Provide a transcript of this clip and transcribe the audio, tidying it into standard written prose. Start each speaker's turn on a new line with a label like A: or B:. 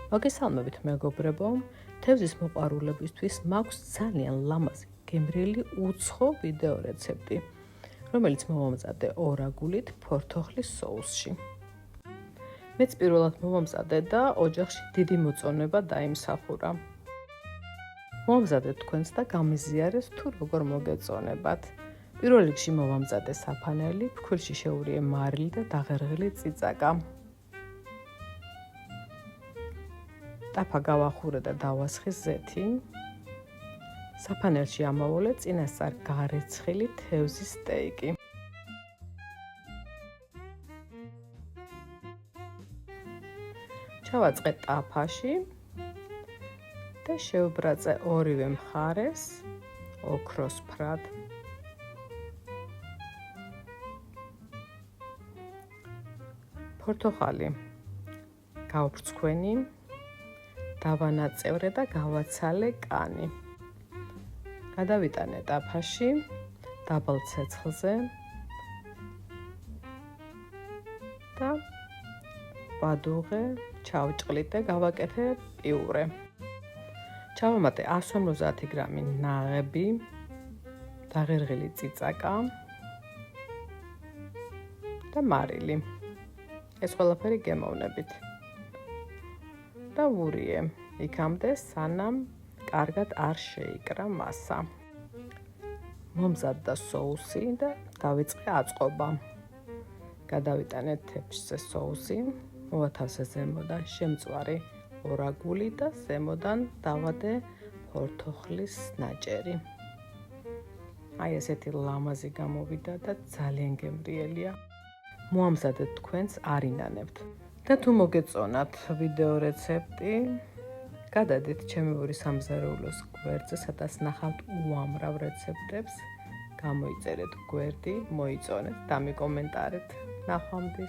A: მოგესალმებით მეგობრებო, თევზის მოყვარულებისთვის მაქვს ძალიან ლამაზი, გემრიელი უცხო ვიდეო რეცეპტი, რომელიც მოვამზადე ორაგულით ფორთოხლის соуსში. მეც პირველად მოვამზადე და ოჯახში დიდი მოწონება დაიმსახურა. მოვამზადეთ თქვენს და გამიზიარეს თუ როგორ მოგეწონებათ. პირველ რიგში მოვამზადე საფანელი, ფქვილში შეურიე მარილი და დაღერღილი წიწაკა. ტაფა გავახურე და დავასხი ზეთი. საფანელში ამავოლე წინასწარ გარეცხილი თევზის სტეიკი. ჩავაწყე ტაფაში და შევბრაწე ორივე მხარეს ოქროსფრად. ფორთოხალი გავფრცქვენი, დავანაწევრე და გავაცალე კანი. გადავიტანე ტაფაში დაბალ ცეცხლზე და ვადუღე, ჩავჭყლით და გავაკეთე პიურე. ჩავამატე 150 გრამი ნაღები, დაღერღილი წიწაკა და მარილი. ეს ყველაფერი გემოვნებით. და ვურიე იქამდე, სანამ კარგად არ შეიკრა მასა. მომზადდა соуსი და დავიწყე აწყობა. გადავიტანე თეფშზე соуსი, მოვათავსე ზემოდან შემწვარი ორაგული და ზემოდან დავადე ფორთოხლის ნაჭერი. აი ესეთი ლამაზი გამოვიდა და ძალიან გემრიელია. მოამზადეთ თქვენს არ ინანებთ. და თუ მოგეწონათ ვიდეო რეცეპტი, გადადით ჩემი ვური სამზარეულოს გვერდზე, სადაც ნახავთ უამრავ რეცეპტებს. გამოიწერეთ გვერდი, მოიწონეთ და მიკომენტარეთ. ნახვამდის.